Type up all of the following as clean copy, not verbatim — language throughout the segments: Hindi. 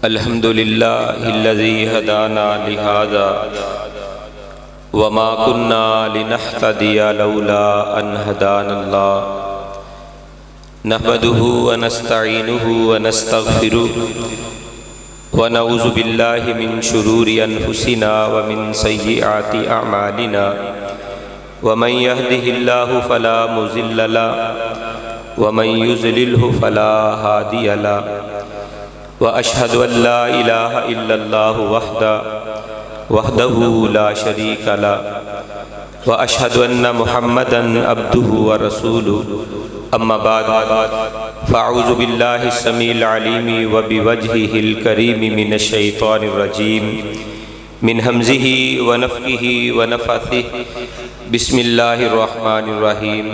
अल्हम्दुलिल्लाहिल्लज़ी हदाना लिहाज़ा वमा कुन्ना लिनहतदिया लौला अन हदानल्लाह नहमदुहु व नस्तईनुहु व नस्तगफिरुहु व नऊज़ु बिल्लाहि मिन शुरूरि अनफुसिना व मिन सय्यिआति अअमालिना व मन यहदिहिल्लाहु फला मुज़िल्ल लहु व मन युज़लिल्हु फला हादिय लहु व अशहदु अल्ला इलाहा इल्लल्लाहु वहदहु ला शरीका लहु व अशहदु अन्न मुहम्मदन अब्दुहु व रसूलुहु अम्मा बाद फ़अऊज़ु बिल्लाहि समील अलीमी व बिवजहिल करीमी मिनश शैतानिर रजीम मिन हमज़िही व नफ़्ख़िही व नफ़्ख़िही बिस्मिल्लाहिर रहमानिर रहीम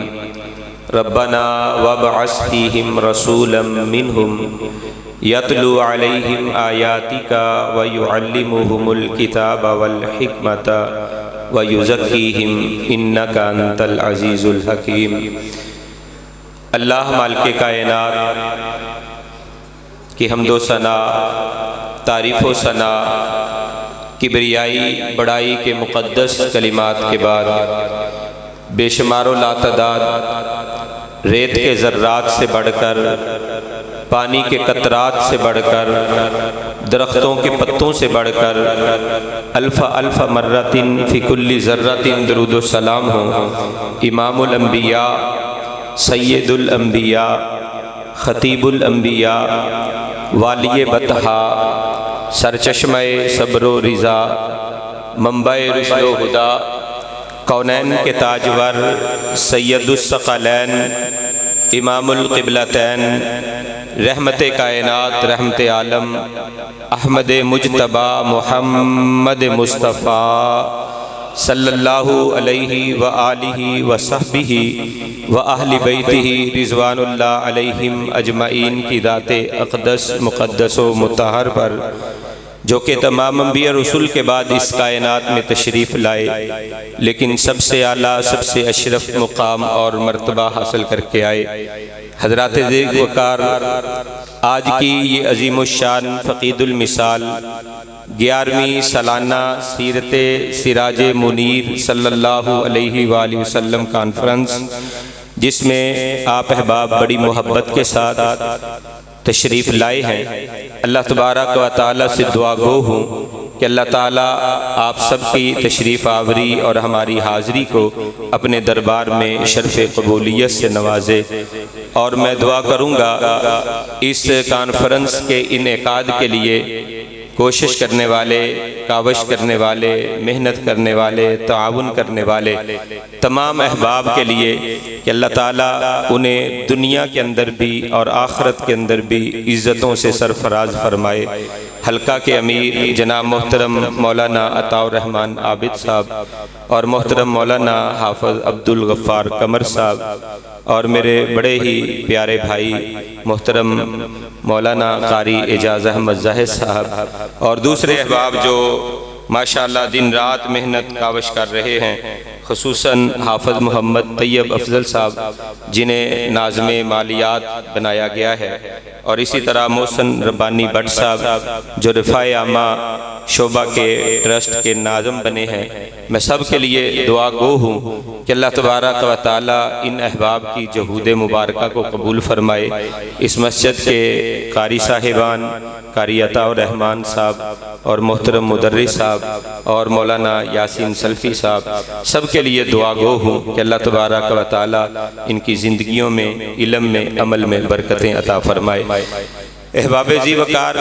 रब्बना वबअस फ़ीहिम रसूलन मिनहुम यतलू अलैहिम आयातिका व युअल्लिमुहुमुल किताब वल हिकमत व युज़क्कीहिम इन्नका अंतल अज़ीज़ुल हकीम। अल्लाह मालिक कायनात की हम्दो सना, तारीफ़ व सना, किबरियाई बड़ाई के मुक़द्दस कलिमात के बाद बेशुमारो लातदाद रेत के ज़र्रात से बढ़कर, पानी के कतरात से बढ़कर, दरख्तों के पत्तों से बढ़कर अल्फ़ा अल्फ़ा मर्रतिन फ़ी कुल्ली ज़र्रतिन दरूद व सलाम हो इमामुल अंबिया, सैयदुल अंबिया, ख़तीबुल अंबिया, वालिय बतहा, सरचश्मे सब्रो रिज़ा, मंबए रुश्दो हुदा, कौनैन के ताजवर, सैयदुस सकलैन, इमामुल क़िबलतैन, रहमत कायनात, रहमत आलम, अहमद मुजतबा मुहम्मद मुस्तफ़ा सल्लल्लाहु अलैहि व आलिहि व सहबिहि व अहली बैतिहि रिज़वानुल्लाह अलैहिम अजमईन की दाते अक़दस मुक़द्दस व मुतहर पर जो कि तमाम अंबिया रसूल के बाद इस कायनात में तशरीफ़ लाए, लेकिन सबसे आला, सबसे अशरफ मुकाम और मर्तबा हासिल करके आए हज़रात ज़ेग वक़ार आज की ये अज़ीमुश्शान फ़क़ीदुल मिसाल 11वीं सालाना सीरत सिराज मुनीर सल्लल्लाहु अलैहि वसल्लम कॉन्फ्रेंस, जिसमें आप अहबाब बड़ी मोहब्बत के साथ तशरीफ़ लाए हैं। अल्लाह तबारक व तआला से दुआ गो हूँ कि अल्लाह ताला आप सबकी तशरीफ़ आवरी और हमारी हाज़री को अपने दरबार में शर्फ़ क़बूलियत से नवाजे। और मैं दुआ करूँगा इस कॉन्फ्रेंस के इनेकाद के लिए कोशिश करने वाले, कावश करने वाले, मेहनत करने वाले, ताउन करने वाले तमाम अहबाब के लिए कि अल्लाह ताला उन्हें दुनिया के अंदर भी और आखिरत के अंदर भी इज़्ज़तों से सरफराज फरमाए। हल्का के अमीर जनाब मोहतरम मौलाना अताउर रहमान आबिद साहब और मोहतरम मौलाना हाफ़िज़ अब्दुल गफ़्फ़ार कमर साहब और मेरे बड़े ही प्यारे भाई मोहतरम मौलाना कारी एजाज़ अहमद ज़ाहिद साहब और दूसरे अहबाब जो माशाअल्लाह दिन रात मेहनत कावश कर रहे हैं, ख़ुसूसन हाफ़िज़ मोहम्मद तैयब अफजल साहब जिन्हें नाज़्मे मालियात बनाया गया है, और इसी तरह मोहसन रब्बानी भट्ट साहब जो रिफ़ाए आमा शोबा के ट्रस्ट के नाज़म बने हैं। मैं सब के लिए दुआ गो हूँ कि अल्लाह तबारक व तआला इन अहबाब की जहूद मुबारका को कबूल फरमाए। इस मस्जिद के कारी साहिबान, कारी अताउर रहमान साहब और मोहतरम मुदर्रिस साहब और मौलाना यासीन सल्फ़ी साहब, सब के लिए दुआ गो हूँ कि अल्लाह तबारक व तआला इनकी ज़िंदगियों में, इल्म में, अमल में बरकतें अता फरमाए। अहबाब जी वक़ार,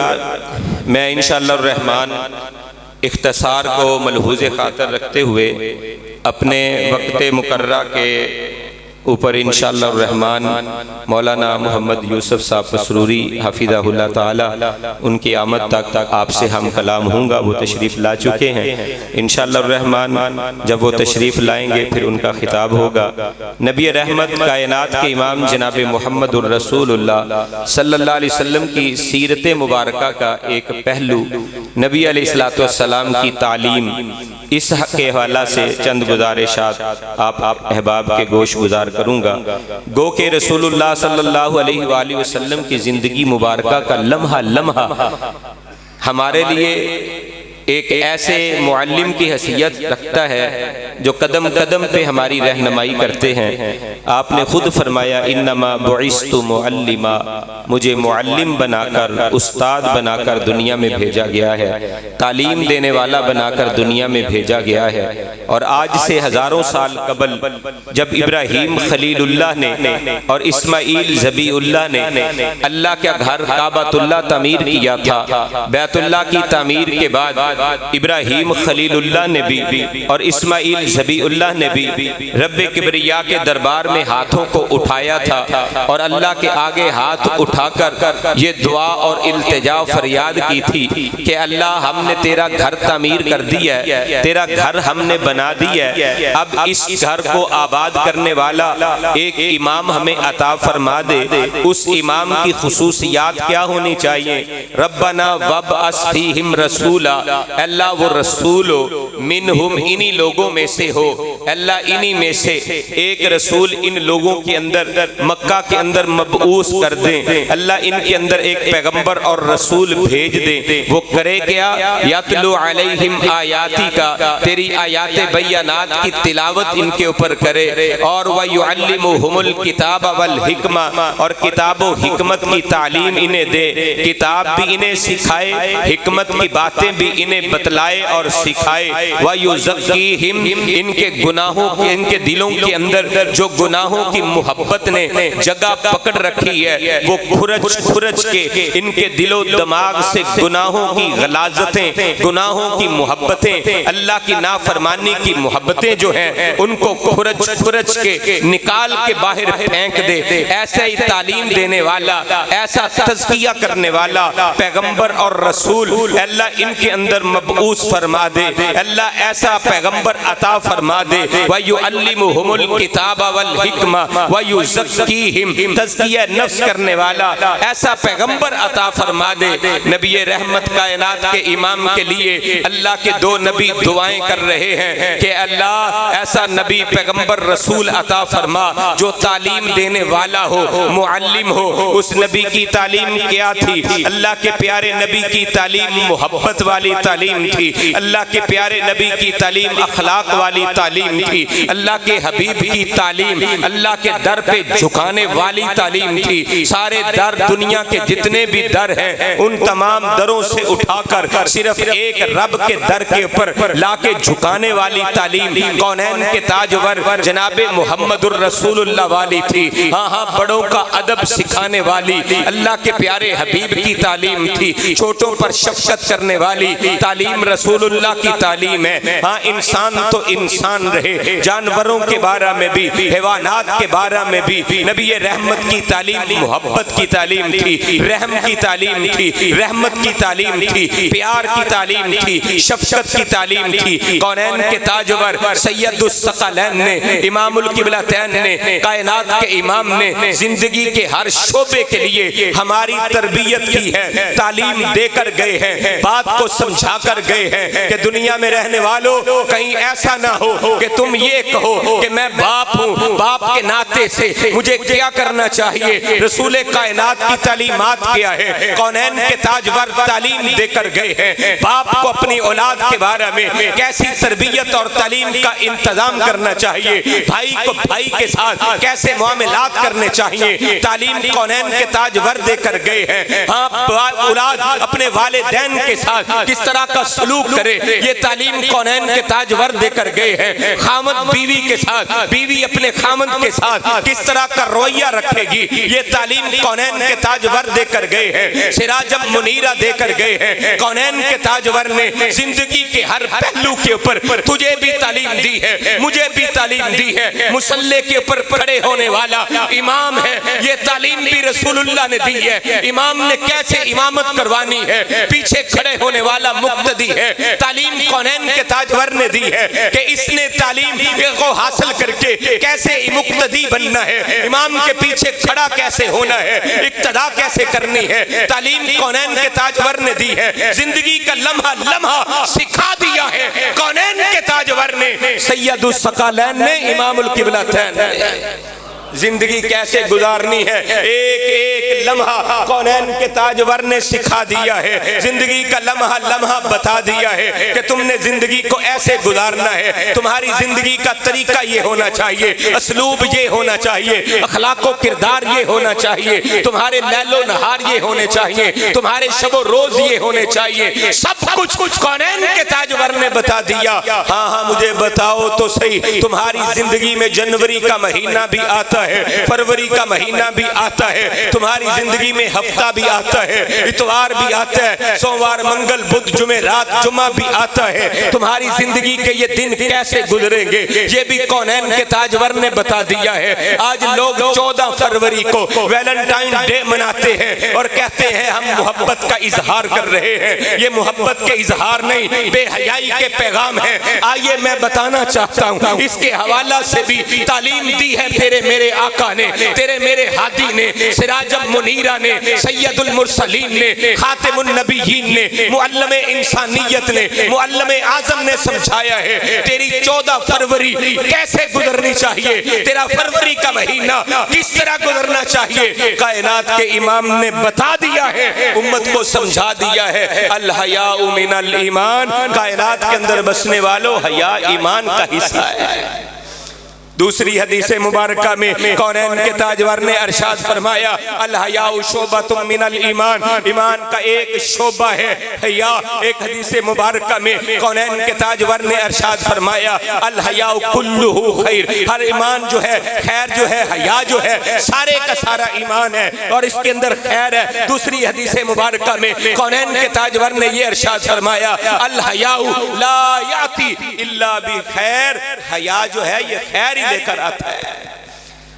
मैं इंशाअल्लाह रहमान इख्तिसार को मलहूज़ ख़ातर रखते हुए अपने वक्त मुकर्रा के ऊपर इंशाअल्लाह रहमान मौलाना मोहम्मद यूसुफ साहब फसरूरी हफ़िज़हुल्लाह ताला उनकी आमद तक आपसे हम कलाम होंगे। वो तशरीफ़ ला चुके हैं। इंशाअल्लाह रहमान जब वो तशरीफ़ लाएंगे फिर उनका खिताब होगा। नबी रहमत कायनात के इमाम जनाब मोहम्मदुर रसूलुल्लाह सल्लल्लाहु अलैहि वसल्लम की सीरत मुबारका का एक पहलू, नबी अलैहिस्सलातु वस्सलाम की तालीम, इस के हवाला से चंद गुजारिशात आप अहबाब के गोश गुजार करूँगा। गो के रसूलुल्लाह सल्लल्लाहु अलैहि वसल्लम की ज़िंदगी मुबारका का लम्हा लम्हा हमारे लिए एक ऐसे मुअल्लिम की हैसियत रखता है जो कदम कदम पे हमारी रहनुमाई करते हैं। आपने खुद फरमाया इन्नमा बुइस्तु मुअल्लिमा, मुझे मुअल्लिम बनाकर, उस्ताद बनाकर दुनिया में भेजा गया है, तालीम देने वाला बनाकर दुनिया में भेजा गया है। और आज से हजारों साल कबल जब इब्राहीम खलीलुल्लाह ने और इस्माइल ज़बीउल्लाह ने अल्लाह का घर काबतुल्लाह तामीर किया था, बैतुल्लाह की तामीर के बाद इब्राहीम खलीलुल्लाह ने भी और इस्माइल ज़बीउल्लाह ने भी रब्बे किबरिया के दरबार में हाथों को उठाया था और अल्लाह के आगे हाथ उठाकर ये दुआ और इल्तिजा फरियाद की थी कि अल्लाह हमने तेरा घर तामीर कर दिया है, तेरा घर हमने बना दिया है, अब इस घर को आबाद करने वाला एक इमाम हमें अता फरमा दे। उस इमाम की खुसूसियात क्या होनी चाहिए? रब्बना वब्अस फीहिम रसूला, अल्लाह वो रसूल हो, मिनहुम इन्हीं लोगों में से हो, अल्लाह इन्हीं में से एक रसूल इन लोगों के अंदर मक्का के अंदर मबऊस कर दे, अल्लाह इनके अंदर एक पैगंबर और रसूल भेज दे। वो करे क्या? यतलु अलैहिम आयाती का, तेरी आयात बय्यनात की तिलावत इनके ऊपर करे, और व युअल्लिमुहुमुल किताब वल हिकमा, और किताब व हिकमत की तालीम इन्हें दे, किताब भी इन्हें सिखाए, हिकमत की बातें भी इन्हें बतलाए और सिखाए। व युज़क्कीहिम, इनके गुनाहों के, इनके दिलों के अंदर जो गुनाहों की मोहब्बत ने जगह पकड़ रखी है वो खुरच खुरच के इनके दिलो दिमाग से गुनाहों की गलाजतें, गुनाहों की मोहब्बतें, अल्लाह की नाफरमानी की मोहब्बतें जो हैं उनको खुरच खुरच के निकाल के बाहर फेंक दे। ऐसा ही तालीम देने वाला, ऐसा तज़किया करने वाला पैगंबर और रसूल अल्लाह इनके अंदर मबऊस फरमा दे, अल्लाह ऐसा पैगंबर अता फरमा दे। व युअल्लिमुहुमुल किताब वल हिकमा व युज़क्कीहिम, तज़किया नफ्स करने वाला ऐसा पैगंबर अता फरमा दे। नबी रहमत कायनात के इमाम के लिए अल्लाह के दो नबी दुआएं कर रहे हैं कि अल्लाह ऐसा नबी पैगंबर रसूल अता फरमा जो तालीम देने वाला हो, मुअल्लिम हो। उस नबी की तालीम क्या थी? अल्लाह के प्यारे नबी की तालीम मोहब्बत वाली तालीम थी, अल्लाह के प्यारे नबी की तालीम अखलाक वाली तालीम थी, अल्लाह के हबीब की तालीम अल्लाह के दर पे झुकाने वाली तालीम थी। सारे दर, दुनिया के जितने भी दर हैं उन तमाम दरों से उठाकर सिर्फ एक रब के दर के ऊपर लाके झुकाने वाली तालीम कौनैन के ताजवर जनाबे मुहम्मदुर रसूलुल्लाह वाली थी। हाँ हाँ, बड़ों का अदब सिखाने वाली अल्लाह के प्यारे हबीब की तालीम थी। छोटों पर शफकत करने वाली तालीम रसूलुल्लाह की तालीम है। हाँ, इंसान तो इंसान रहे, जानवरों के बारे में भी, हैवानात के बारे में भी नबी रहमत की तालीम मोहब्बत की तालीम थी, रहम की तालीम थी, रहमत की तालीम थी, प्यार की तालीम थी, शफकत की तालीम थी। कौनैन के ताजवर सैयदुस सकलैन ने, इमामुल किबलतैन ने, कायनात के इमाम ने जिंदगी के हर शोबे के लिए हमारी तरबियत की है, तालीम देकर गए हैं, बात को समझा कर गए हैं कि दुनिया में रहने वालों कहीं ऐसा ना हो कि तुम ये कहो कि मैं बाप हूँ, बाप के नाते से मुझे क्या करना चाहिए। रसूल कायनात की तालीमात क्या है? कौनैन के ताजवर तालीम देकर गए हैं, बाप को अपनी औलाद के बारे में कैसी तरबियत और तालीम का इंतजाम करना चाहिए, भाई को भाई के साथ कैसे मामलात करने चाहिए, तालीम कौनैन के ताजवर देकर गए हैं। हाँ, औलाद अपने वालिदैन के साथ किस तरह का सलूक करे, ये तालीम कौनैन के ताजवर देकर गए हैं। खामद बीवी के साथ, बीवी अपने खामद के साथ किस तरह का रवैया रखेगी, ये तालीम कौनैन के ताजवर देकर गए हैं। सिराजम मुनीरा देकर गए हैं। कौनैन के ताजवर ने जिंदगी के हर पहलू के ऊपर तुझे भी तालीम दी है, मुझे भी तालीम दी है। मुसल्ले के ऊपर खड़े होने वाला इमाम है, ये तालीम भी रसूलुल्लाह ने दी है। इमाम ने कैसे इमामत करवानी है, पीछे खड़े होने वाला मुक्तदी है, तालीम कौनैन के ताजवर ने दी है कि इसने तालीम को हासिल करके कैसे मुक्तदी बनना है, इमाम के पीछे खड़ा कैसे होना है, इक्तदा कैसे करनी है, तालीम कौनैन के ताजवर ने दी है। जिंदगी का लम्हा लम्हा सिखा दिया है कौनैन के ताजवर ने, सैयदुस सकलैन ने, इमामुल किबलतैन ने। जिंदगी कैसे गुजारनी है, एक एक लम्हा कौनैन के ताजवर ने सिखा दिया है। जिंदगी का लम्हा लम्हा बता दिया है कि तुमने जिंदगी को ऐसे गुजारना है। तुम्हारी जिंदगी का तरीका ये होना चाहिए, असलूब ये होना चाहिए, अखलाको किरदार ये होना चाहिए, तुम्हारे लैलो नहार ये होने चाहिए, तुम्हारे शबो रोज ये होने चाहिए। सब कुछ कौनैन के ताजवर ने बता दिया। हाँ हाँ मुझे बताओ तो सही, तुम्हारी जिंदगी में जनवरी का महीना भी आता है, फरवरी का महीना भी आता है, तुम्हारी जिंदगी में हफ्ता भी आता है, इतवार भी आता है, सोमवार मंगल बुध जुमे रात जुमा भी आता है। तुम्हारी जिंदगी के ये दिन कैसे गुजरेंगे ये भी कौनैन के ताजवर ने बता दिया है। आज लोग 14 फरवरी को वैलेंटाइन डे मनाते हैं और कहते हैं हम मोहब्बत का इजहार कर रहे हैं। ये मोहब्बत के इजहार नहीं, बेहयाई के पैगाम है। आइए मैं बताना चाहता हूँ, इसके हवाला से भी तालीम दी है तेरे मेरे आका ने, तेरे मेरे हादी ने, सिराजम मुनीरा ने, सैयदुल मुरसलीन ने, खातिमुन नबीयीन ने, मुअल्लिमे इंसानियत ने, मुअल्लिमे आजम ने समझाया है तेरी 14 फरवरी कैसे गुजरनी चाहिए, तेरा फरवरी का महीना किस तरह गुजरना चाहिए। कायनात के इमाम ने बता दिया है, उम्मत को समझा दिया है। अल हयाउ मिनल ईमान, कायनात के अंदर बसने वालों हया ईमान का हिस्सा है। दूसरी हदीस मुबारका में कौनैन के ताजवर ने अरशाद फरमाया अल हयाउ शोबतुम मिनल ईमान, ईमान का एक शोबा है हया। एक हदीस मुबारका में कौनैन के ताजवर ने अरशाद फरमाया अल हयाउ कुल्लुहु खैर, हर ईमान जो है खैर जो है, हया जो है सारे का सारा ईमान है और इसके अंदर खैर है। दूसरी हदीस मुबारका में कौनैन के ताजवर ने ये अरशाद फरमाया अल हयाउ ला याती इल्ला बि खैर, हया जो है ये खैर लेकर आता है।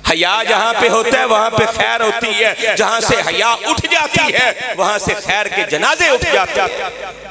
हया जहां पे होता है वहां पे खैर होती है, जहां से हया उठ जाती है वहां से खैर के जनाजे उठ जाते हैं।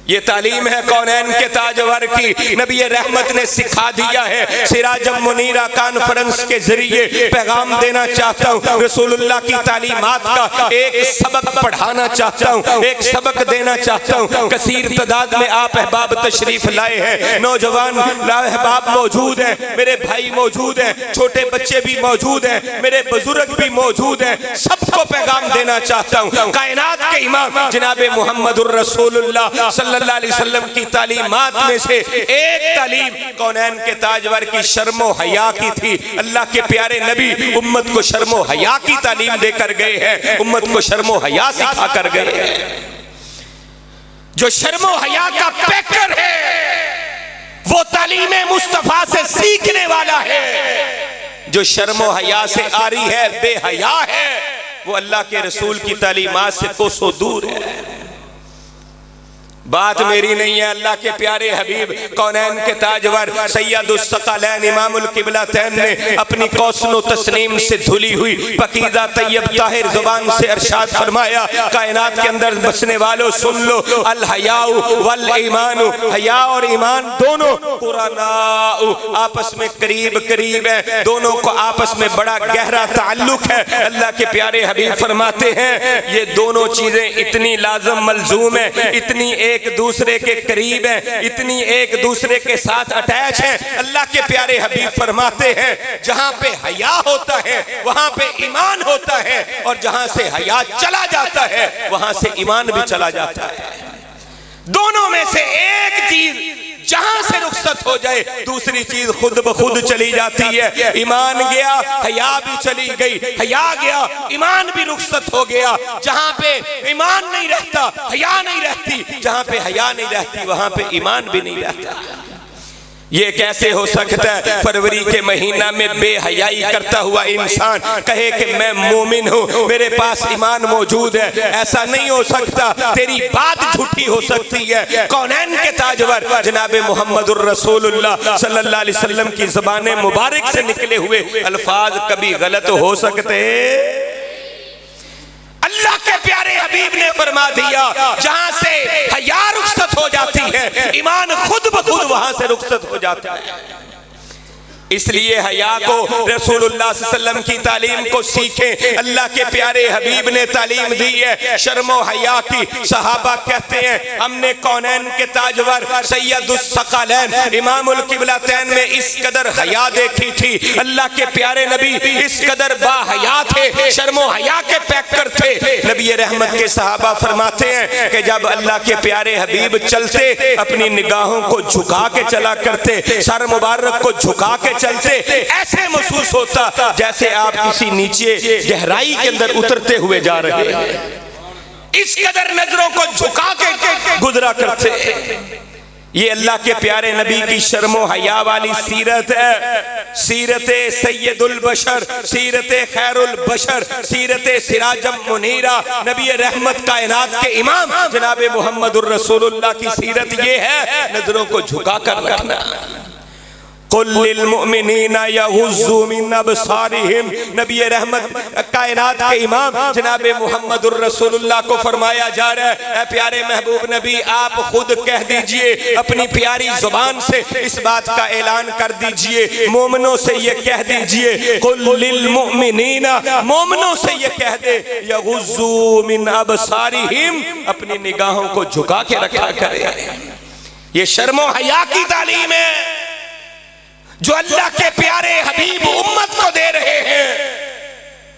ये तालीम है कौनैन के ताजवर की, नबी रहमत ने सिखा दिया है। सिराजम मुनीरा कॉन्फ्रेंस के जरिए पैगाम देना चाहता हूँ, रसूलुल्लाह की तालीमात का एक सबक पढ़ाना चाहता हूँ, एक सबक देना चाहता हूँ। कसीर तादाद में आप अहबाब तशरीफ लाए हैं, नौजवान अहबाब मौजूद हैं, मेरे भाई मौजूद हैं, छोटे बच्चे भी मौजूद हैं, मेरे बुजुर्ग भी मौजूद हैं। सबको पैगाम देना चाहता हूँ। कायनात के इमाम जनाब मुहम्मदुर रसूलुल्लाह सल्लल्लाहु अलैहि वसल्लम की तालीमात में से एक तालीम कौनैन के ताजवर की शर्मो हया की थी। अल्लाह के प्यारे नबी उम्मत को शर्मो हया की तालीम देकर गए हैं, उम्मत को शर्मो हया सिखा कर गए हैं। जो शर्मो हया का पैकर है वो तालीम मुस्तफा से सीखने वाला है। जो शर्मो हया से आरी है, बेहया है, वो अल्लाह के रसूल की तालीमात से कोसों दूर है। बात मेरी नहीं है, अल्लाह के प्यारे हबीब कौनैन के ताजवर सैयदुस सकलैन इमामुल किबलतैन ने अपनी कौसनो तस्नीम से धुली हुई पकीदा तैयब ताहिर जुबान से अरशाद फरमाया कायनात के अंदर बसने वालों सुन लो, अल हयाउ वल ईमानु, हया और ईमान दोनों कुरानाउ आपस में करीब करीब है, दोनों को आपस में बड़ा गहरा ताल्लुक है। अल्लाह के प्यारे हबीब फरमाते हैं ये दोनों चीजें इतनी लाजम मलजूम है, इतनी एक दूसरे के करीब है, इतनी एक दूसरे के साथ अटैच है। अल्लाह के प्यारे हबीब फरमाते हैं जहां पे हया होता है वहां पे ईमान होता है और जहां से हया चला जाता है वहां से ईमान भी चला जाता है। दोनों में से एक चीज जहां से रुखसत हो जाए दूसरी चीज खुद ब खुद चली जाती है। ईमान गया हया भी चली गई, हया गया ईमान भी रुखसत हो गया। जहां पे ईमान नहीं रहता हया नहीं रहती, जहां पे हया नहीं रहती वहां पे ईमान भी नहीं रहता। ये कैसे हो सकता है फरवरी के महीना में बेहयाई करता हुआ इंसान कहे कि मैं मोमिन हूँ, मेरे पास ईमान मौजूद है? ऐसा नहीं हो सकता, तेरी बात झूठी हो सकती है। कौनैन के ताजवर जनाब मुहम्मदुर रसूलुल्लाह सल्लल्लाहु अलैहि वसल्लम की ज़बान मुबारक से निकले हुए अल्फाज कभी गलत हो सकते? अल्लाह के प्यारे हबीब ने फरमा दिया जहां से हया रुखसत हो जाती है ईमान खुद ब खुद वहां से रुखसत हो जाता है। इसलिए हया को रसूलुल्लाह सल्लल्लाहु अलैहि वसल्लम की तालीम को सीखें। अल्लाह के प्यारे हबीब ने तालीम दी है शर्म व हया की। सहाबा कहते हैं हमने कौनैन के ताजवर सैयदुस सकलैन इमामुल किबलतैन में इस कदर हया देखी थी। अल्लाह के प्यारे नबी इस कदर बाहया थे, शर्म व हया के पैकर थे। नबी रहमत के सहाबा फरमाते हैं कि जब अल्लाह के प्यारे हबीब चलते अपनी निगाहों को झुका के चला करते, सर मुबारक को झुका के चलते, ऐसे महसूस होता जैसे आप किसी नीचे गहराई के अंदर उतरते हुए जा रहे हैं। इस कदर नजरों को झुका के गुजरा करते। ये अल्लाह के प्यारे नबी की शर्मो हया वाली सीरत है। सीरत सैयदुल बशर, सीरत खैरुल बशर, सीरत सिराजम मुनीरा, नबी रहमत कायनात के इमाम जनाब मोहम्मदुर रसूलुल्लाह की सीरत ये है, नजरों को झुका कर रखना। कुल लिल मुमिनीना यगुज़्ज़ू मिन अबसारिहिम, नबी रहमत कायनात के इमाम जनाब मोहम्मदुर रसूलुल्लाह को फरमाया जा रहा है, प्यारे महबूब नबी आप खुद कह दीजिए, अपनी प्यारी जुबान से इस बात का ऐलान कर दीजिए, मोमिनों से ये कह दीजिए, कुल लिल मुमिनीना, मोमिनों से ये कह दे, यगुज़्ज़ू मिन अबसारिहिम, अपनी निगाहों को झुका के रखा करें। ये शर्मो हया की तालीम है जो अल्लाह के प्यारे हबीब उम्मत को दे रहे हैं।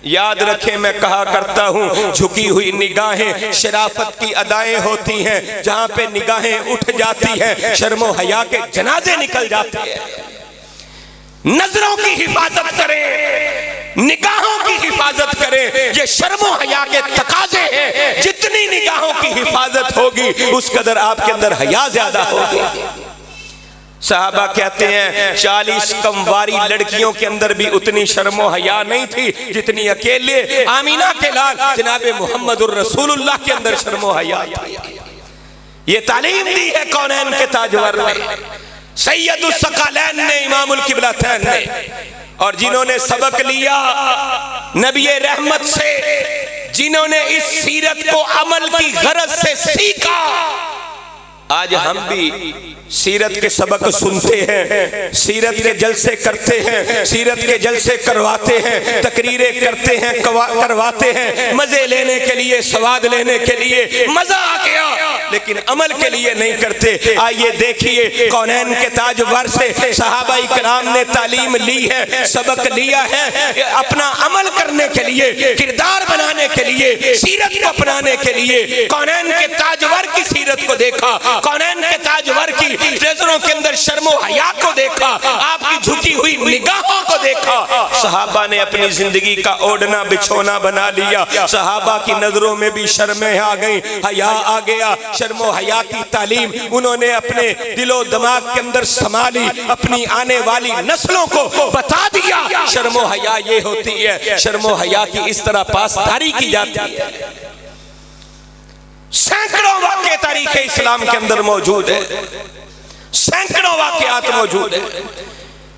याद रखें, मैं कहा करता हूँ झुकी हुई निगाहें शराफत की अदाएं होती हैं। जहां पे निगाहें उठ जाती हैं शर्मो हया के जनाजे निकल जाते हैं। नजरों की हिफाजत करें, निगाहों की हिफाजत करें, ये शर्मो हया के तकाजे हैं। जितनी निगाहों की हिफाजत होगी उस कदर आपके अंदर हया ज्यादा होगी। साहबा कहते हैं 40 कमवारी लड़कियों के अंदर भी उतनी शर्मो हया नहीं थी जितनी अकेले आमीना के लाल जनाब मोहम्मदुर रसूलुल्लाह के अंदर शर्मो हया थी। ये तालीम दी है कौनैन के ताजवर ने, सैयदुस सकलैन ने, इमामुल किबलतैन ने। और जिन्होंने सबक लिया नबी रहमत से, जिन्होंने इस सीरत को अमल की गरज से सीखा, आज हम भी सीरत के सबक सुनते हैं, सीरत के जलसे करते हैं, सीरत के जलसे करवाते हैं, तकरीरें करते हैं, करवाते हैं, मजे लेने के लिए, स्वाद लेने के लिए, मजा आ गया, लेकिन अमल के लिए नहीं करते। आइए देखिए कौनैन के ताजवर से सहाबाई कराम ने तालीम ली है, सबक लिया है, अपना अमल करने के लिए, किरदार बनाने के लिए, सीरत को अपनाने के लिए कौनैन के ताजवर की सीरत को देखा, कौनैन के ताजवर की नजरों के अंदर शर्मो हया को देखा, आपकी झुकी हुई निगाहों को देखा। सहाबा ने अपनी जिंदगी का ओढ़ना बिछोना बना लिया। सहाबा की नजरों में भी शर्में आ गई, हया आ गया। शर्मो हया की तालीम उन्होंने अपने दिलो दिमाग के अंदर संभाली, अपनी आने वाली नस्लों को बता दिया शर्मो हया ये होती है, शर्मो हया की इस तरह पासदारी की जाती है। सैकड़ों वाक़े तारीख़ इस्लाम के अंदर मौजूद है, सैकड़ों वाक़यात मौजूद है।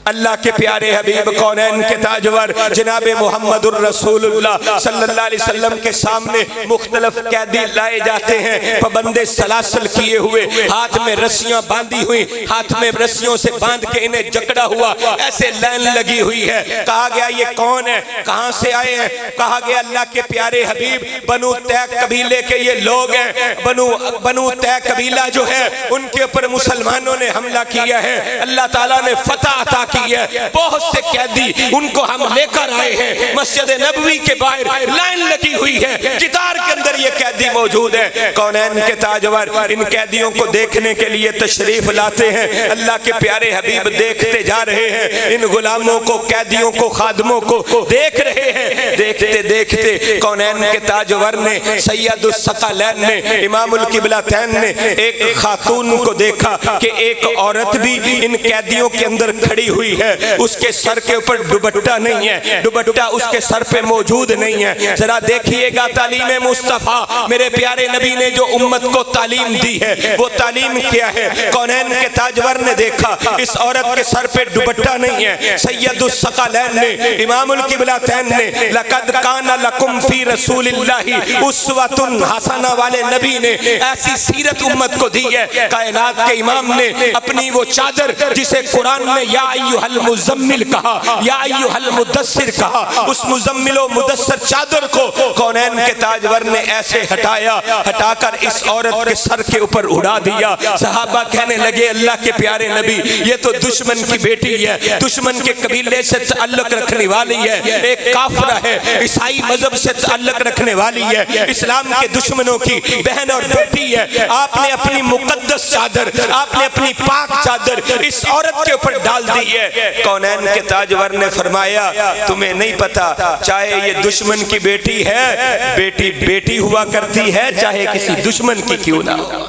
अल्लाह के प्यारे हबीब कौनैन के ताजवर जनाब मोहम्मदुर रसूलुल्लाह सल्लल्लाहु अलैहि वसल्लम के सामने मुख्तलिफ कैदी लाए जाते हैं, पाबंदे सलासल किए हुए, हाथ में रस्सियां बांधी हुई, हाथ में रस्सियों से बांध के इन्हें जकड़ा हुआ, ऐसे लाइन लगी हुई है। कहा गया ये कौन है, कहां से आए हैं? कहा गया अल्लाह के प्यारे हबीब बनु तै कबीले के ये लोग हैं। बनु तै कबीला जो है उनके ऊपर मुसलमानों ने हमला किया है, अल्लाह ताला ने फतह अता की है। बहुत से कैदी उनको हम लेकर आए हैं, मस्जिद नबवी के बाहर लाइन लगी हुई है, कितार के अंदर ये कैदी मौजूद है। कौनैन के ताजवर इन कैदियों को देखने के लिए तशरीफ लाते हैं। अल्लाह के प्यारे हबीब देखते जा रहे हैं, इन गुलामों को, कैदियों को, खादमों को देख रहे हैं। देखते देखते कौनैन के ताजवर ने, सैयदुस सकलैन ने, इमामुल किबलतैन ने एक खातून को देखा कि एक औरत भी इन कैदियों के अंदर खड़ी हुई है, उसके सर के ऊपर दुपट्टा नहीं है, दुपट्टा उसके सर पे मौजूद नहीं है। जरा देखिएगा तालीम मुस्तफा, मेरे प्यारे नबी ने जो उम्मत को तालीम दी है वो तालीम क्या है। कौनैन के ताजवर ने देखा इस औरत के सर पे दुपट्टा नहीं है। सैयदुस सकलैन ने, इमामुल किबलतैन ने लक़द काना लकुम फी रसूलिल्लाहि उस्वतुन हसना वाले नबी ने ऐसी सीरत उम्मत को दी है। कायनात के इमाम ने अपनी वो चादर जिसे कुरान में या अय्युहल मुज़म्मिल कहा, या अय्युहल मुदस्सिर कहा। उस मुज़म्मिल व मुदस्सिर चादर को कौनैन के ताजवर ने ऐसे हटाया, हटाकर इस औरत के सर के ऊपर उड़ा दिया। सहाबा कहने लगे अल्लाह के प्यारे नबी, ये तो दुश्मन की बेटी है, दुश्मन के कबीले से ताल्लुक रखने वाली है, एक काफिरा है, ईसाई मजहब से ताल्लुक रखने वाली है, इस्लाम के दुश्मनों की बहन और बेटी है। आपने अपनी मुकद्दस चादर, आपने अपनी पाक चादर इस औरत के ऊपर डाल दी है। कौनैन के ताजवर ने फरमाया तुम्हें नहीं पता, चाहे ये दुश्मन की बेटी है, बेटी बेटी हुआ करती है, चाहे किसी दुश्मन की क्यों ना हो।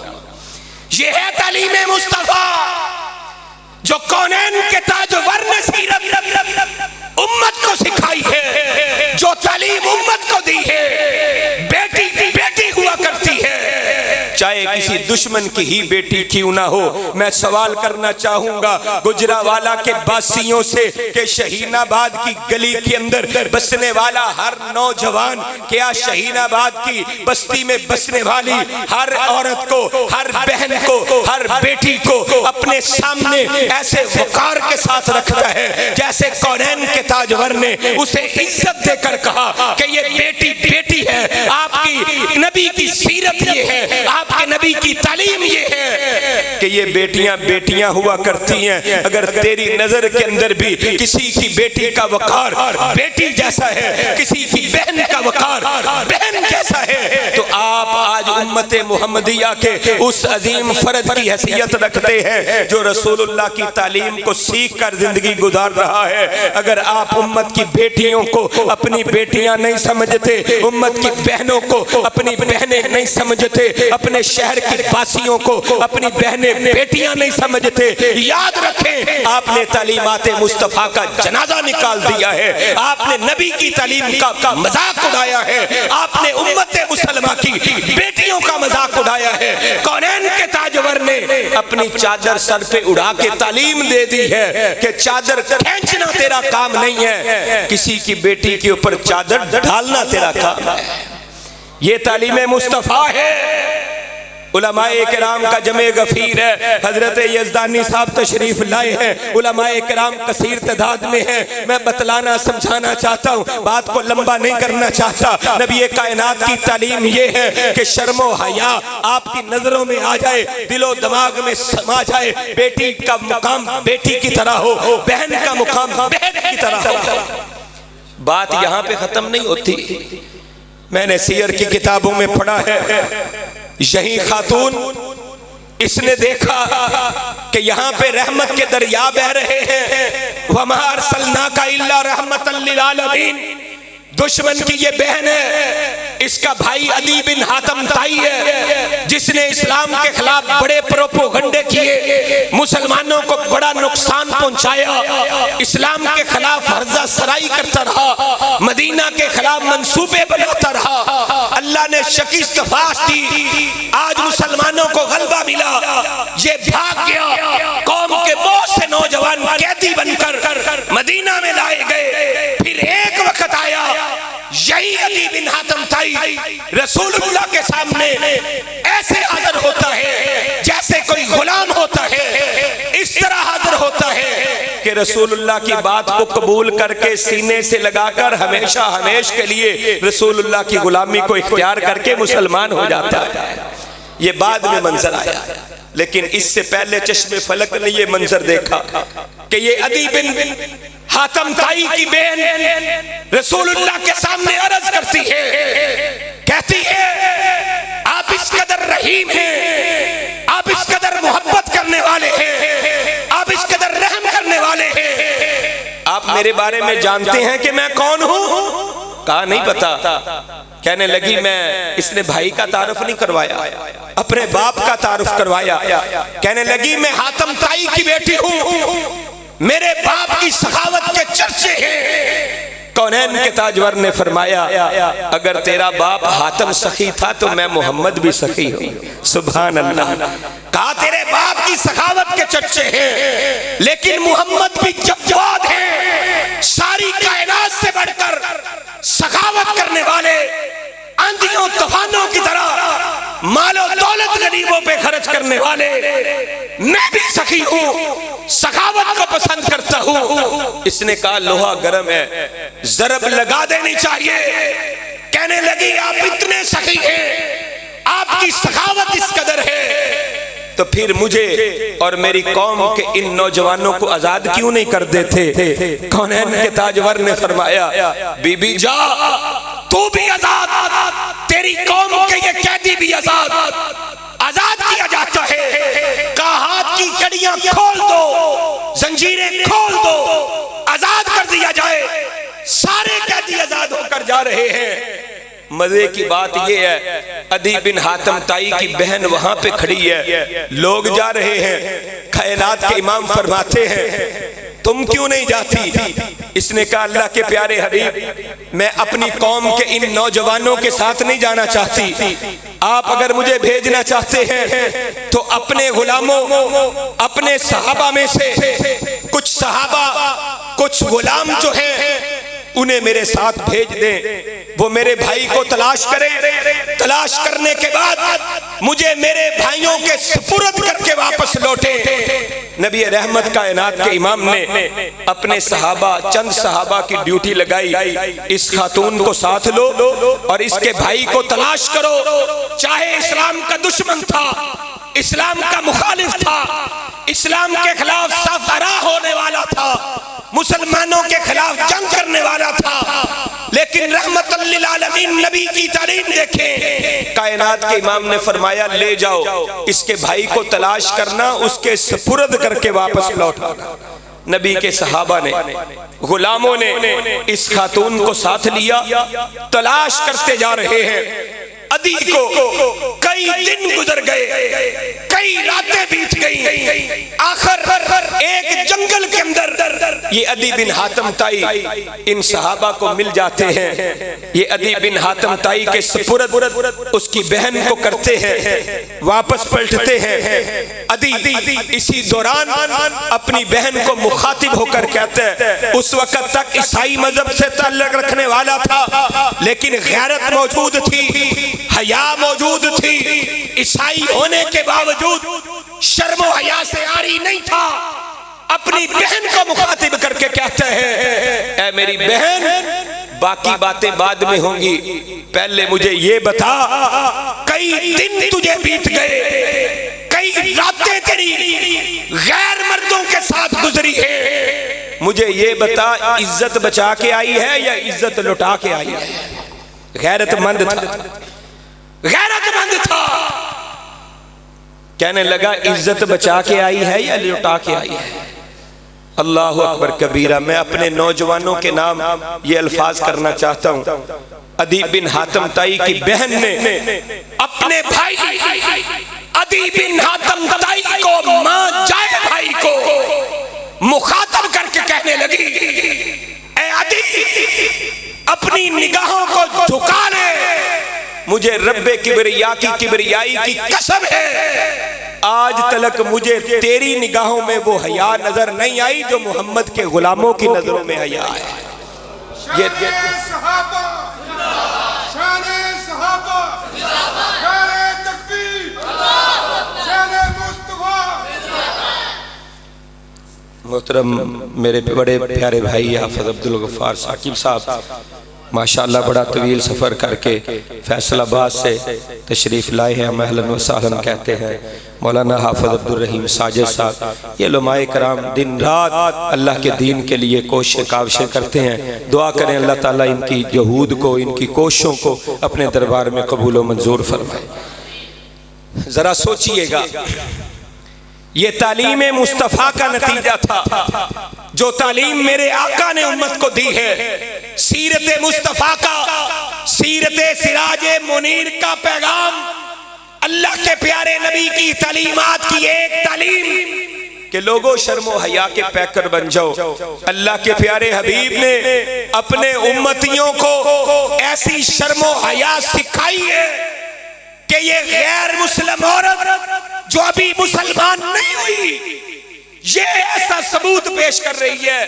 ये है तालीम मुस्तफा जो कौनैन के ताजवर ने सीरत उम्मत को सिखाई है, जो तालीम उम्मत को दी है। बेटी बेटी हुआ करती है, चाहे किसी दुश्मन की ही बेटी क्यों ना हो। मैं सवाल करना चाहूंगा गुजरावाला के बासियों से कि शहीनाबाद की गली के अंदर बसने वाला हर नौजवान, क्या शहीनाबाद की बस्ती में बसने वाली हर औरत को, हर बहन को, हर बेटी को अपने सामने ऐसे वकार के साथ रखता है जैसे कौनैन के ताजवर ने उसे इज्जत देकर कहा कि ये बेटी बेटी है, आपकी नबी की सीरत ये है, आपके नबी की तालीम ये है कि ये बेटियां बेटियां हुआ करती हैं। अगर तेरी नजर के अंदर भी किसी की बेटी का वकार बेटी जैसा है, किसी की बहन का वकार बहन जैसा है, तो आप आज उम्मत मुहम्मदिया के उस अजीम फर्द की हैसियत रखते हैं जो रसूलुल्लाह की तालीम को सीख कर जिंदगी गुजार रहा है। अगर आप उम्मत की बेटियों को अपनी बेटियां नहीं समझते, उम्मत की बहनों को अपनी बहनें नहीं समझते, अपने शहर की बासियों को अपनी बहनें बेटियां नहीं समझते, याद रखें आपने तालीमात मुस्तफा का जनाजा निकाल दिया है, आपने नबी की तालीम का मजाक उड़ाया है, आपने उम्मत मुसलमा की बेटियों का मजाक उड़ाया है। कौनैन के ताजवर ने अपनी चादर सर पे उड़ा के तालीम दे दी है कि चादर खींचना तेरा काम नहीं है, किसी की बेटी के ऊपर चादर डालना तेरा काम है। ये तालीम मुस्तफा है। उलमाए किराम का जमे गफीर है। हजरत यज़दानी साहब तशरीफ लाए हैं, उलमाए किराम कसीर तादाद में है। मैं बतलाना समझाना चाहता हूँ, बात को लंबा नहीं करना चाहता। नबी कायनात की तालीम ये है कि शर्मो हया आपकी नजरों में आ जाए, दिलो दिमाग में समा जाए। बेटी का मुकाम बेटी की तरह हो, बहन का मुकाम बहन की तरह हो। बात यहाँ पे खत्म नहीं होती। मैंने सीयर की किताबों में पढ़ा है, यही खातून इसने देखा कि यहाँ पे रहमत के दरिया बह रहे हैं। वमा अरसलनाका इल्ला रहमतन लिल आलमीन। दुश्मन की ये बहन है, इसका भाई अदी बिन हातम ताई है, जिसने इस्लाम के खिलाफ बड़े प्रोपोगंडे किए, मुसलमानों को बड़ा नुकसान पहुंचाया, इस्लाम के खिलाफ हर्जा सराई करता रहा, मदीना के खिलाफ मंसूबे बनाता रहा। अल्लाह ने शिकस्त दी, आज मुसलमानों को गलबा मिला, ये भाग गया। कौम के बहुत से नौजवान कैदी बनकर मदीना में लाए गए। फिर एक वक्त आया, यही अली बिन हातम ताई रसूलुल्लाह के सामने ऐसे हाजिर होता है जैसे कोई गुलाम होता है। इस तरह हाजिर होता है कि रसूलुल्लाह की बात को कबूल करके सीने से लगाकर हमेशा हमेशा के लिए रसूलुल्लाह की गुलामी को इख्तियार करके मुसलमान हो जाता है। ये बाद में मंजर आया, लेकिन इससे पहले चश्मे फलक ने ये मंजर देखा कि ये अदी बिन हातम ताई की बहन रसूलुल्लाह के सामने अर्ज करती है, कहती है आप इस कदर रहीम हैं, आप इस कदर मोहब्बत करने वाले हैं, आप इस कदर रहम करने वाले हैं, आप मेरे बारे में जानते हैं कि मैं कौन हूं? कहा नहीं पता। कहने लगी मैं, इसने भाई का तारुफ नहीं करवाया, अपने बाप का तारुफ करवाया। कहने लगी मैं हातम ताई की बेटी हूं, मेरे बाप की सखावत के चर्चे हैं। कौनैन के ताजवर ने फरमाया अगर तेरा बाप हातम सखी था तो मैं मोहम्मद भी सखी हूं। सुभान अल्लाह। कहा तेरे बाप की सखावत के चर्चे हैं, लेकिन मोहम्मद भी जवाद है, सारी कायनात से बढ़कर सखावत करने वाले, आंधियों तूफानों की तरह मालो दौलत दौलत गरीबों पे खर्च करने वाले, मैं भी सखी हूँ, सखावत को पसंद करता हूँ। इसने कहा लोहा गर्म है, जरब लगा देनी चाहिए। कहने लगी आप इतने सखी हैं, आपकी सखावत इस कदर है, तो फिर मुझे और मेरी कौम के इन नौजवानों को आजाद क्यों नहीं कर देते? कौनैन के ताजवर ने फरमाया बीबी जा तू भी आजाद, तेरी कौम के ये कैदी भी आजाद, आजाद किया जाता है। कहा हाथ की कड़ियां खोल दो, जंजीरें खोल दो, आजाद कर दिया जाए। सारे कैदी आजाद होकर जा रहे हैं। मजे की बात यह है, अदी बिन हातम ताई की बहन वहां पे खड़ी है, लोग जा रहे हैं। कायनात के इमाम फरमाते हैं तुम क्यों नहीं जाती? इसने कहा अल्लाह के प्यारे हबीब, मैं अपनी कौम के इन नौजवानों के साथ नहीं जाना चाहती। आप अगर मुझे भेजना चाहते हैं तो अपने गुलामों, अपने सहाबा में से कुछ सहाबा, कुछ गुलाम जो हैं उन्हें मेरे साथ भेज दें। वो मेरे भाई को तलाश करें, तलाश करने के बाद मुझे मेरे भाइयों के सुपुर्द करके वापस लौटे। नबी रहमत कायनात के इमाम ने अपने सहाबा, चंद सहाबा की ड्यूटी लगाई, इस खातून को साथ लो और इसके भाई को तलाश करो। चाहे इस्लाम का दुश्मन था, इस्लाम का मुखालिफ था, इस्लाम के खिलाफ सफरा होने वाला था, मुसलमानों के खिलाफ जंग करने वाला था, लेकिन रहमतुल लिल आलमीन नबी की तालीम देखें। कायनात के इमाम ने फरमाया ले जाओ, इसके भाई को तलाश करना, उसके सुपुर्द करके वापस लौटाना। नबी के सहाबा ने, गुलामों ने इस खातून को साथ लिया, तलाश करते जा रहे हैं। अदी को कई दिन गुजर गए, कई रातें बीत गई। आखिर एक जंगल के अंदर ये अदी बिन हातम ताई इन सहाबा को मिल जाते हैं। ये अदी बिन हातम ताई के सुपुर्द उसकी बहन को करते हैं, वापस पलटते हैं। अदी इसी दौरान अपनी बहन को मुखातिब होकर कहते हैं, उस वक्त तक ईसाई मजहब से ताल्लुक रखने वाला था, लेकिन गैरत मौजूद थी, हया मौजूद थी। ईसाई होने के बावजूद शर्मो हया से आरी नहीं था। अपनी बहन को मुखातिब करके कहते हैं, ऐ मेरी बहन, बाकी बातें बाद में होंगी, पहले मुझे ये बता, कई दिन तुझे बीत गए, कई रातें तेरी गैर मर्दों के साथ गुजरी है, मुझे ये बता इज्जत बचा के आई है या इज्जत लुटा के आई है? गैरतमंद था, गैरतमंद था। कहने लगा इज्जत बचा के आई है या लुटा के आई है? अल्लाह अकबर कबीरा। मैं अपने नौजवानों के नाम ये अल्फाज करना चाहता हूँ। अदी बिन हातम ताई की बहन ने अपने भाई अदी बिन हातम ताई को, मां जाए भाई को मुखातब करके कहने लगी, ऐ अदी, अपनी निगाहों को झुका ले, मुझे रब्बे किबरिया की किबरियाई की कसम है, आज तलक मुझे तेरी निगाहों में वो हया नजर नहीं आई जो मोहम्मद के गुलामों की नजरों में हया है। ये मोहतरम मेरे बड़े प्यारे भाई हाफिज अब्दुल गफ्फार साकिब साहब माशाअल्लाह बड़ा तवील सफ़र करके फैसलाबाद से तशरीफ़ लाए हैं। महलन व सहलन कहते हैं। मौलाना हाफिज अब्दुल रहीम साजिद साहब, ये उलमाए कराम दिन रात अल्लाह के दीन के लिए कोशिश काविशें करते हैं। दुआ करें अल्लाह ताला इनकी जहूद को, इनकी कोशिशों को अपने दरबार में कबूल व मंजूर फरमाए। ज़रा सोचिएगा, ये तालीम मुस्तफ़ा का नतीजा था, जो तालीम मेरे आका ने उम्मत को दी है। सीरत मुस्तफ़ा का, सीरत सिराज मुनीर का पैगाम, अल्लाह के प्यारे नबी की तालीमात की एक तालीम कि लोगों शर्मो हया के पैकर बन जाओ। अल्लाह के प्यारे हबीब ने अपने उम्मतियों को ऐसी शर्मो हया सिखाई है कि ये गैर मुस्लिम औरत जो अभी मुसलमान नहीं हुई, ये ऐसा सबूत पेश कर रही है,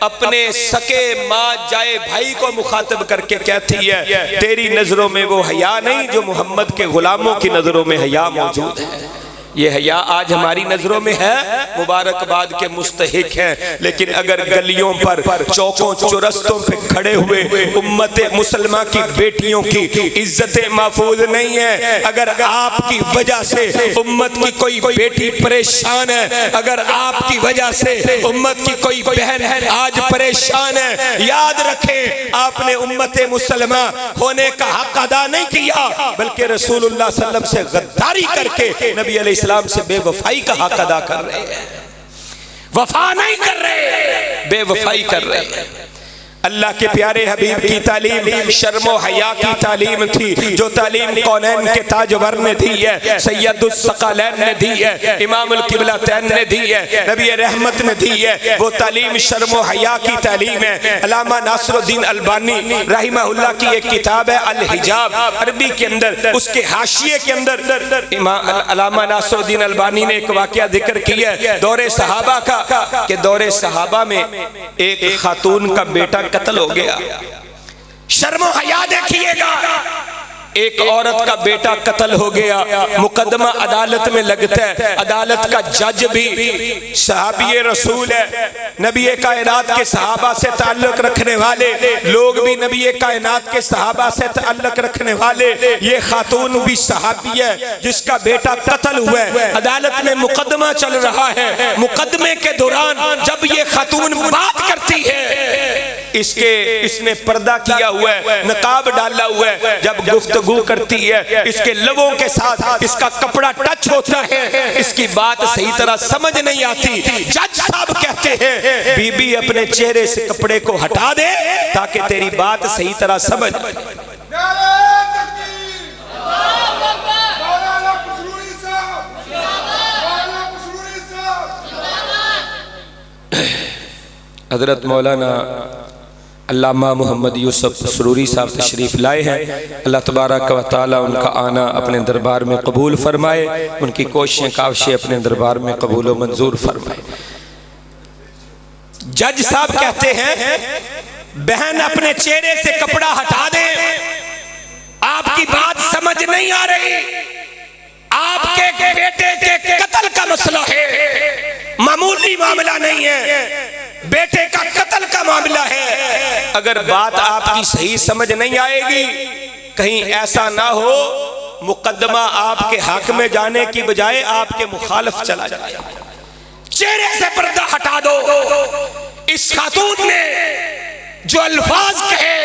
अपने सके माँ जाए भाई को मुखातब करके कहती है तेरी नजरों में वो हया नहीं जो मोहम्मद के गुलामों की नजरों में हया मौजूद है। ये हया आज हमारी नजरों में है, मुबारकबाद के मुस्तहिक है, लेकिन अगर गलियों पर चौकों चौरस्तों पे खड़े हुए उम्मत मुसलमान की बेटियों की इज्जतें महफूज नहीं है, अगर आपकी वजह से उम्मत की कोई बेटी परेशान है, अगर आपकी वजह से उम्मत की कोई बहन आज परेशान है, याद रखें आपने उम्मत मुसलमान होने का हक अदा नहीं किया, बल्कि रसूलुल्लाह सल्लल्लाहु अलैहि वसल्लम से गद्दारी करके नबी अलैहि इस्लाम से बेवफाई का हक अदा कर रहे हैं। वफा नहीं कर रहे, बेवफाई कर रहे हैं। अल्लाह के प्यारे हबीब की तालीम शर्मो हया की तालीम थी, जो तालीम कौनैन के ताजवर ने दी है, सैयदुस सकलैन ने दी है, इमामुल किबलतैन ने दी है, नबी रहमत ने दी है। वो तालीम शर्मो हया की तालीम है। अल्लामा नासरुद्दीन अलबानी रहमहुल्लाह की एक किताब है अल हिजाब, अरबी के अंदर उसके हाशिए के अंदर अल्लामा नासरुद्दीन अलबानी ने एक वाकया जिक्र किया है दौरे सहाबा का, कि दौरे सहाबा में एक खातून का बेटा कत्ल हो गया। शर्मो हया देखिएगा, एक औरत का बेटा कत्ल हो गया, मुकदमा अदालत में लगता है, अदालत का जज भी सहाबी रसूल है, नबी कायनात के सहाबा से ताल्लुक रखने वाले लोग भी नबी कायनात के सहाबा से ताल्लुक रखने वाले, ये खातून भी सहाबी है जिसका बेटा कत्ल हुआ है, अदालत में मुकदमा चल रहा है। मुकदमे के दौरान जब ये खातून बात करती है, इसने पर्दा किया हुआ है, नकाब डाला हुआ है, जब गुफ्तगू करती है इसके लबों के साथ इसका कपड़ा टच होता है, इसकी बात सही तरह समझ नहीं आती। जज साहब कहते हैं बीबी अपने चेहरे से कपड़े को हटा दे ताकि तेरी बात सही तरह समझ। हजरत मौलाना अल्लामा मोहम्मद यूसुफ सरूरी साहब तशरीफ़ लाए हैं। अल्लाह तबारक व तआला उनका आना अपने दरबार में कबूल फरमाए, उनकी कोशिशें काविशें अपने दरबार में कबूल व मंजूर फरमाए। जज साहब कहते हैं बहन अपने चेहरे से कपड़ा हटा दे, आपकी बात समझ नहीं आ रही, आपके बेटे के कत्ल का मसला है, मामूली मामला नहीं है, बेटे का कत्ल का मामला है। अगर बात आपकी सही समझ नहीं आएगी, कहीं ऐसा ना हो मुकदमा आपके हक में जाने की बजाय आपके मुखालिफ चला जाए। चेहरे से पर्दा हटा दो। इस खातून ने जो अल्फाज कहे,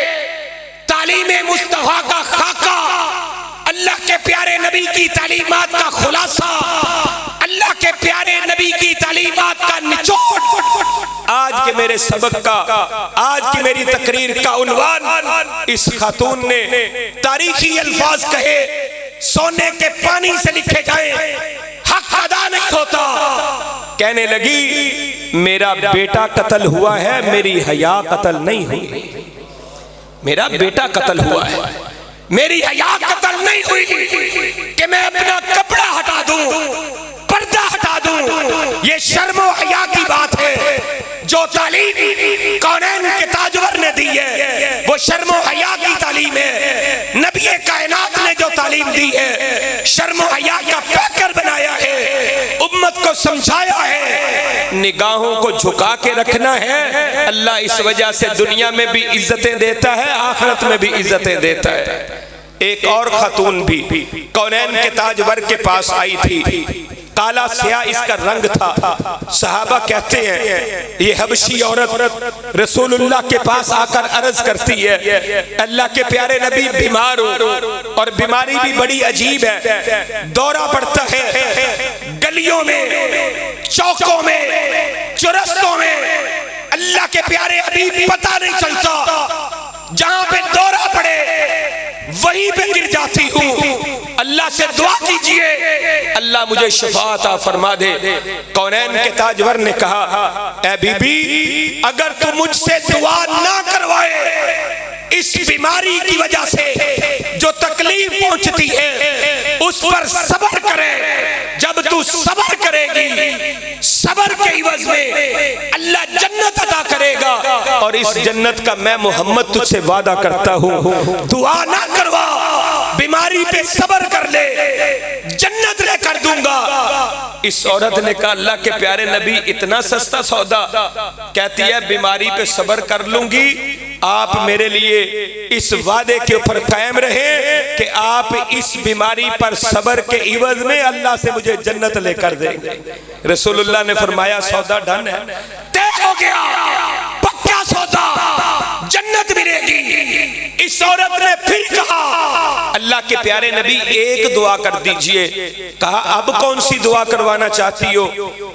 तालीम मुस्तफा का खाका, अल्लाह के प्यारे नबी की तालीमात का खुलासा, अल्लाह के प्यारे नबी की तालीमात का निचोड़, आज के मेरे सबक का, आज की मेरी तकरीर का उन्वान इस खातून ने तारीखी अल्फाज कहे, सोने के पानी से लिखे जाए, हक अदा नहीं होता। कहने लगी मेरा बेटा कत्ल हुआ है, मेरी हया कत्ल नहीं हुई, मेरा बेटा कत्ल हुआ है, मेरी हया कत्ल नहीं हुई कि मैं अपना कपड़ा हटा दूं, पर्दा हटा दूं। ये शर्मो हया की बात है। जो तालीम कौनैन के ताजवर ने दी है वो शर्मो हया की तालीम है। नबी कायनात ने जो तालीम दी है, शर्मो हया का पैकर बनाया है, उम्मत को समझाया है, निगाहों को झुका के रखना है। अल्लाह इस वजह से दुनिया में भी इज्जतें देता है, आखिरत में भी इज्जतें देता है। एक और खातून भी कौनैन के ताजवर के पास आई थी, काला स्याह इसका रंग था। सहाबा कहते हैं ये हबशी औरत रसूलुल्लाह के पास आकर अर्ज करती है, अल्लाह के प्यारे नबी बीमार हो और बीमारी भी बड़ी अजीब है, दौरा पड़ता है गलियों में, चौकों में, चौरस्तों में, अल्लाह के प्यारे हबीब पता नहीं चलता, जहां पे दौरा पड़े वहीं पे गिर जाती हूँ। अल्लाह से दुआ कीजिए अल्लाह मुझे शिफा अता फरमा दे। कौनैन के ताजवर ने कहा, ऐ बीबी अगर तू मुझसे दुआ ना करवाए, इस बीमारी की वजह से जो तकलीफ पहुंचती है उस पर सब्र करे। जब तू सब्र करेगी, सबर के इवज में अल्लाह जन्नत अता करेगा। और इस जन्नत का मैं मोहम्मद तुझसे वादा करता हूँ, दुआ ना करवा, बीमारी पे सबर कर ले, जन्नत लेकर दूंगा। इस औरत ने कहा अल्लाह के प्यारे नबी इतना सस्ता सौदा? कहती है बीमारी पे सबर कर लूंगी, आप मेरे लिए इस वादे के ऊपर कायम रहे कि आप इस बीमारी पर सबर के इवज में अल्लाह से मुझे जन्नत लेकर देंगे। रसूलुल्लाह ने फरमाया सौदा डन है, तय हो गया, पक्का सौदा, जन्नत मिलेगी। इस औरत ने फिर कहा अल्लाह के प्यारे नबी एक दुआ कर दीजिए। कहा अब कौन सी दुआ करवाना चाहती हो?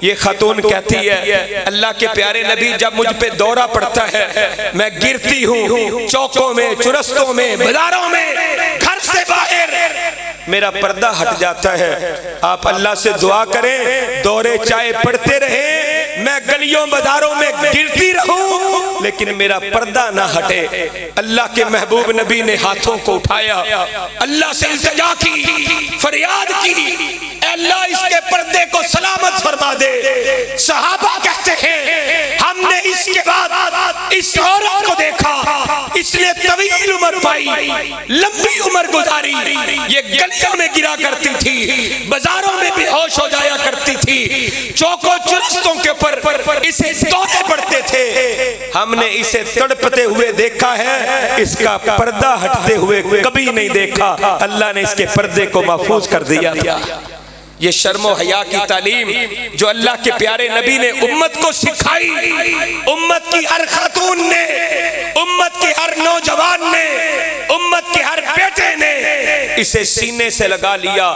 ये खातून कहती है अल्लाह के प्यारे नबी जब मुझ पे दौरा पड़ता है, मैं गिरती हूँ चौकों में, चुरस्तों में, बाजारों में, घर से बाहर, मेरा पर्दा हट जाता है। आप अल्लाह से दुआ करें दौरे चाहे पड़ते रहे, मैं गलियों बाजारों में गिरती रहूं लेकिन मेरा पर्दा ना हटे। अल्लाह के महबूब नबी ने हाथों को उठाया, अल्लाह से इल्तिजा की, फरियाद की, अल्लाह इसके पर्दे को सलामत फरमा दे। सहाबा कहते हैं हमने इसके बाद इस औरत को देखा, इसने तवील उम्र पाई, लंबी उम्र गुजारी, ये गलियों में गिरा करती थी, बाजारों में बेहोश हो जाया करती थी, चौकों चुरस्तों के ऊपर इसे दौरे पड़ते थे। हमने इसे तड़पते हुए देखा है, इसका पर्दा हटते हुए कभी नहीं देखा। अल्लाह ने इसके पर्दे को महफूज कर दिया था। ये शर्म और हया की तालीम जो अल्लाह के प्यारे नबी ने उम्मत को सिखाई, उम्मत की हर खातून ने, उम्मत के हर नौजवान ने, उम्मत के हर बेटे ने इसे सीने से लगा लिया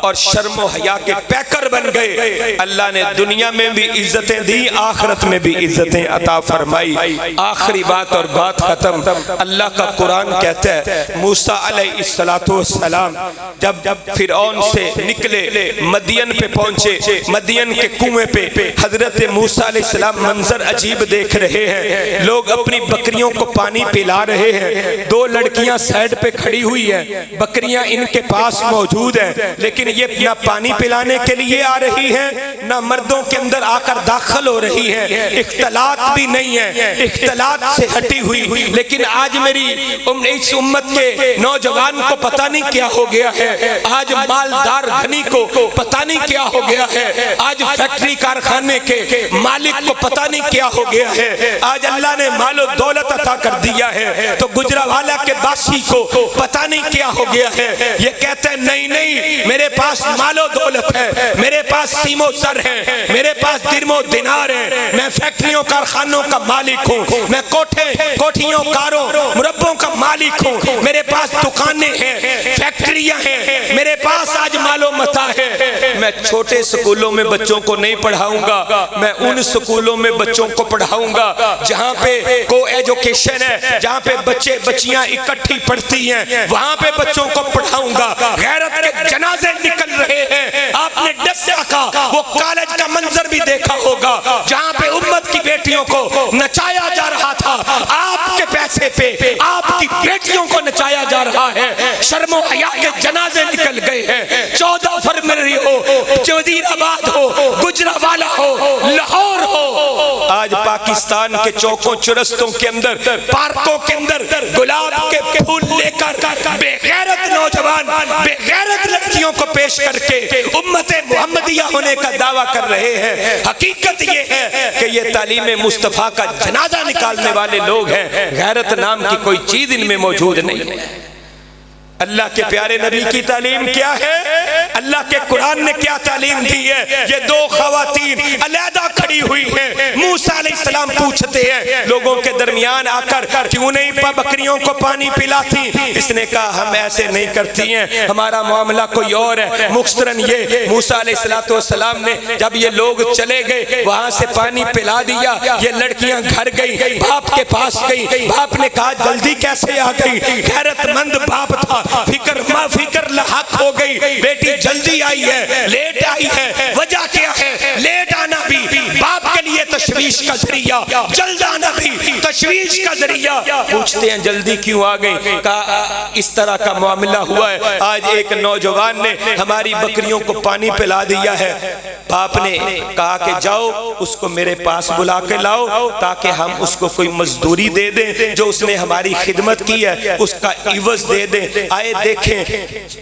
और शर्म और हया के पैकर बन गए। अल्लाह ने दुनिया में भी इज्जतें दी, आखिरत में भी इज्जतें अता फरमाई। आखिरी बात और बात खत्म। अल्लाह का कुरान कहता है मूसा अलैहिस्सलाम जब फिरौन से निकले, मदियन पे पहुंचे, मदियन के कुएं पे हजरत मूसा अलैहिस्सलाम मंजर अजीब देख रहे हैं। लोग अपनी बकरियों को पानी पिला रहे हैं, दो लड़कियां साइड पे खड़ी हुई है, बकरियां इनके पास मौजूद है, लेकिन ये ना पानी पिलाने के लिए आ रही है, ना मर्दों के अंदर आकर दाखिल हो रही है, इख्तलात भी नहीं है, इख्तलात से हटी हुई। लेकिन आज मेरी इस उम्मत के नौजवान को पता नहीं क्या हो गया है, आज मालदार धनी को पता नहीं क्या हो गया है, आज फैक्ट्री कारखाने के मालिक को पता नहीं क्या हो गया है, आज अल्लाह ने मालो दौलत अता कर दिया है तो गुजरावाला के बासी को पता नहीं क्या हो गया है। ये कहते हैं नहीं नहीं मेरे पास मालो दौलत है, मेरे पास सीमो सर है, मेरे पास दिरमो दिनार है, मैं फैक्ट्रियों कारखानों का मालिक हूँ, मैं कोठियों कारों मुरब्बों का मालिक हूँ, मेरे पास दुकानें हैं, फैक्ट्रियां हैं, मेरे पास आज मालो मता है। मैं छोटे स्कूलों में बच्चों को नहीं पढ़ाऊंगा, मैं उन स्कूलों में बच्चों को पढ़ाऊंगा जहाँ पे को एजुकेशन है, जहाँ पे बच्चे बच्चियां इकट्ठी पढ़ती हैं, वहां पे बच्चों को पढ़ाऊंगा। गैरत के जनाजे निकल रहे हैं, आपने डस्सा का वो कॉलेज का मंजर भी देखा होगा जहाँ पे उम्मत की बेटियों को नचाया जा रहा था, आपके पैसे पे आपकी बेटियों को नचाया जा रहा है। शर्मो हया के जनाजे निकल गए हैं। 14 फरवरी हो, वजीराबाद हो, गुजरावाला हो, लाहौर हो, आज पाकिस्तान के चौकों चुरस्तों के अंदर, पार्कों के अंदर गुलाब के फूल लेकर बेगैरत नौजवान बेगैरत लड़कियों को पेश करके उम्मते मुहम्मदिया होने का दावा कर रहे हैं। हकीकत ये है कि ये तालीम मुस्तफा का जनाजा निकालने वाले लोग हैं, गैरत नाम की कोई चीज इनमें मौजूद नहीं है। अल्लाह के प्यारे नबी की तालीम क्या है, अल्लाह के कुरान ने क्या तालीम दी है। ये दो खवातीन अलहदा खड़ी हुई हैं, मूसा अलैहिस्सलाम पूछते हैं लोगों के दरमियान आकर क्यों नहीं बकरियों को पानी पिलाती? इसने कहा हम ऐसे नहीं करती हैं, हमारा मामला कोई और है। मुख्तरन ये मूसा अलैहिस्सलाम ने जब ये लोग चले गए वहां से पानी पिला दिया, ये लड़कियां घर गई, बाप के पास गई, बाप ने कहा जल्दी कैसे आ गई? गैरतमंद बाप था, फिक्र लाहक हो गई, बेटी जल्दी आई है, लेट आई है, वजह क्या है? लेट आना भी बाप के लिए तशरीफ तशवीश का जरिया, जल्द आना भी तशवीश का जरिया। पूछते हैं जल्दी क्यों आ गए? कहा इस तरह का मामला हुआ है। आज एक नौजवान ने हमारी बकरियों को पानी पिला दिया है। बाप ने कहा कि जाओ उसको मेरे पास बुला के लाओ ताकि हम उसको कोई मजदूरी दे दें, जो उसने हमारी खिदमत की है उसका इवज दे दें। आए देखें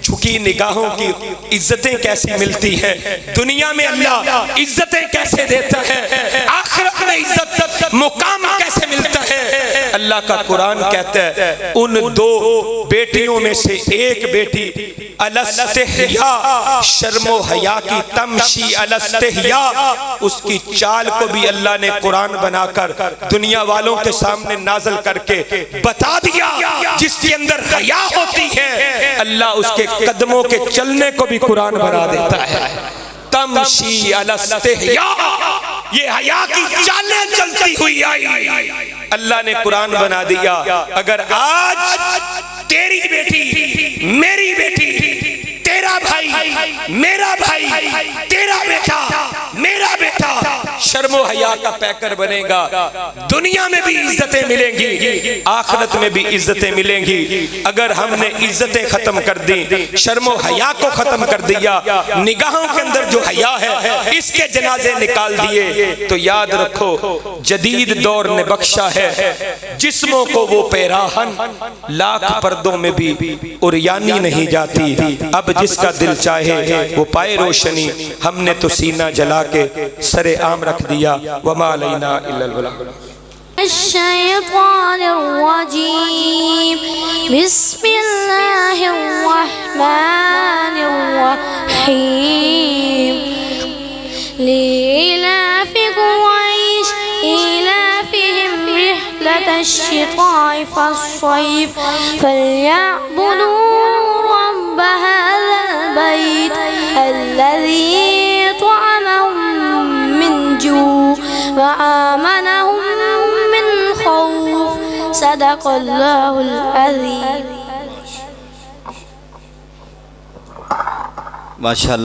झुकी निगाहों की इज्जतें कैसी मिलती है। दुनिया में अल्लाह इज्जतें कैसे देता है, आखिरत में इज्जत मुकाम कैसे मिलता है। अल्लाह का कुरान कहता है उन दो बेटियों में से एक बेटी अलस्तहिया, शर्मो हया की तमशी अलस्तहिया, उसकी चाल को भी अल्लाह ने कुरान बनाकर दुनिया वालों के सामने नाज़िल करके बता दिया। जिसके अंदर हया होती है अल्लाह उसके कदमों के चलने को भी कुरान बना देता है। तमशी अलस्तहिया, ये हया की चालें चलती हुई आई, अल्लाह ने कुरान बना दिया। अगर आज तेरी बेटी, मेरी बेटी, तेरा भाई, मेरा भाई, तेरा बेटा, मेरा बेटा शर्मो हया का पैकर बनेगा, दुनिया में भी इज्जतें मिलेंगी, आखिरत में भी इज्जतें मिलेंगी। अगर हमने इज्जतें खत्म कर दी, शर्मो हया को खत्म कर दिया, निगाहों के अंदर जो हया है इसके जनाजे निकाल दिए, तो याद रखो जदीद दौर ने बख्शा है जिस्मों को वो पैराहन, लाख पर्दों में भी उरियानी नहीं जाती। अब जिसका दिल चाहे वो पाए रोशनी, हमने तो सीना जला के सरे आम रख दिया। वमा अलैना इल्लल बलाग। अश्शैतानिर रजीम, बिस्मिल्लाहिर रहमानिर रहीम। लीलाफि कुरैश ईलाफिहिम रिह्लतश शिताइ वस्सैफ फलयअबुदू रब्ब हाज़ल बैत अल्लज़ी अत'अमहुम मिन जू' व आमनहुम मिन खौफ। सदक़ल्लाहुल अज़ीम। माशाअल्लाह।